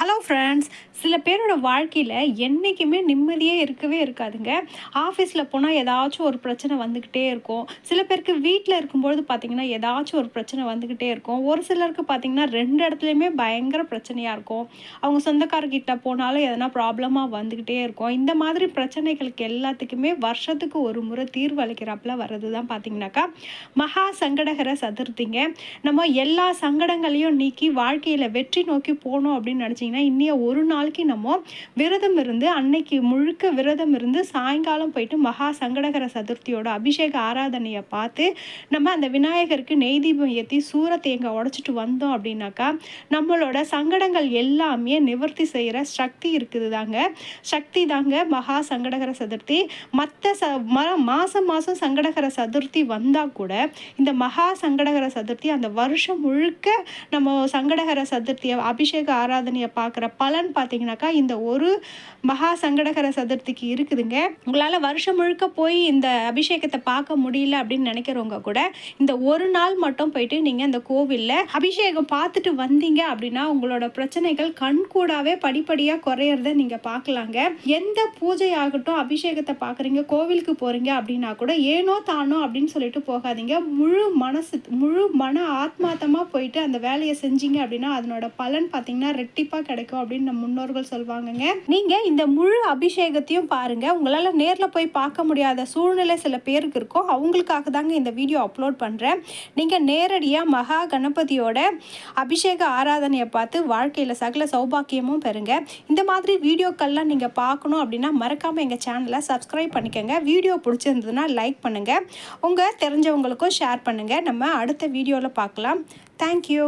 Hello friends, சில பேரோட வாழ்க்கையில் என்றைக்குமே நிம்மதியே இருக்கவே இருக்காதுங்க. ஆஃபீஸில் போனால் ஏதாச்சும் ஒரு பிரச்சனை வந்துக்கிட்டே இருக்கும். சில பேருக்கு வீட்டில் இருக்கும்பொழுது பார்த்திங்கன்னா ஏதாச்சும் ஒரு பிரச்சனை வந்துக்கிட்டே இருக்கும். ஒரு சிலருக்கு பார்த்திங்கன்னா 2 இடத்துலையுமே பயங்கர பிரச்சனையாக இருக்கும். அவங்க சொந்தக்காரர்கிட்ட போனாலும் எதனா ப்ராப்ளமாக வந்துக்கிட்டே இருக்கும். இந்த மாதிரி பிரச்சனைகளுக்கு எல்லாத்துக்குமே வருஷத்துக்கு ஒரு முறை தீர்வு அளிக்கிறாப்புல வர்றது தான் பார்த்திங்கனாக்கா மகா சங்கடகர சதுர்த்திங்க. நம்ம எல்லா சங்கடங்களையும் நீக்கி வாழ்க்கையில் வெற்றி நோக்கி போகணும் அப்படின்னு நினச்சிங்கன்னா இன்னைய ஒரு நாளைக்கு நம்ம விரதம் இருந்து அன்னைக்கு முழுக்க விரதம் இருந்து சாயங்காலம் போயிட்டு மகா சங்கடகர சதுர்த்தியோட அபிஷேக ஆராதனையை பார்த்து நம்ம அந்த விநாயகருக்கு நெய் தீபம் ஏற்றி சூர தேங்காய் உடைச்சிட்டு வந்தோம் அப்படின்னாக்கா நம்மளோட சங்கடங்கள் எல்லாமே நிவர்த்தி செய்கிற சக்தி இருக்குது தாங்க. சக்தி தாங்க மகா சங்கடகர சதுர்த்தி. மற்ற மாதம் மாதம் சங்கடகர சதுர்த்தி வந்தால் கூட இந்த மகா சங்கடகர சதுர்த்தி அந்த வருஷம் முழுக்க நம்ம சங்கடகர சதுர்த்தியை அபிஷேக ஆராதனையை பார்க்குற பலன் பார்த்தீங்கன்னாக்கா இந்த ஒரு மகா சங்கடகர சதுர்த்திக்கு இருக்குதுங்க. உங்களால் வருஷம் முழுக்க போய் இந்த அபிஷேகத்தை பார்க்க முடியல அப்படின்னு நினைக்கிறவங்க கூட இந்த ஒரு நாள் மட்டும் போயிட்டு நீங்கள் இந்த கோவிலில் அபிஷேகம் பார்த்துட்டு வந்தீங்க அப்படின்னா உங்களோட பிரச்சனைகள் கண்கூடாவே படிப்படியாக குறையிறத நீங்கள் பார்க்கலாங்க. எந்த பூஜை ஆகட்டும், அபிஷேகத்தை பார்க்குறீங்க, கோவிலுக்கு போகிறீங்க அப்படின்னா கூட ஏனோ தானோ அப்படின்னு சொல்லிட்டு போகாதீங்க. முழு மன ஆத்மார்த்தமாக போயிட்டு அந்த வேலையை செஞ்சீங்க அப்படின்னா அதனோட பலன் பார்த்தீங்கன்னா ரெட்டிப்பாக கிடைக்கும் அப்படின்னு நம்ம முன்னோர்கள் சொல்வாங்கங்க. நீங்கள் இந்த முழு அபிஷேகத்தையும் பாருங்க. உங்களால் நேரில் போய் பார்க்க முடியாத சூழ்நிலை சில பேருக்கு இருக்கும். அவங்களுக்காக தாங்க இந்த வீடியோ அப்லோட் பண்ணுறேன். நீங்கள் நேரடியாக மகா கணபதியோட அபிஷேக ஆராதனையை பார்த்து வாழ்க்கையில் சகல சௌபாக்கியமும் பெறுங்க. இந்த மாதிரி வீடியோக்கள்லாம் நீங்கள் பார்க்கணும் அப்படின்னா மறக்காமல் எங்கள் சேனலை சப்ஸ்கிரைப் பண்ணிக்கோங்க. வீடியோ பிடிச்சிருந்ததுன்னா லைக் பண்ணுங்கள். உங்கள் தெரிஞ்சவங்களுக்கும் ஷேர் பண்ணுங்கள். நம்ம அடுத்த வீடியோவில் பார்க்கலாம். தேங்க்யூ.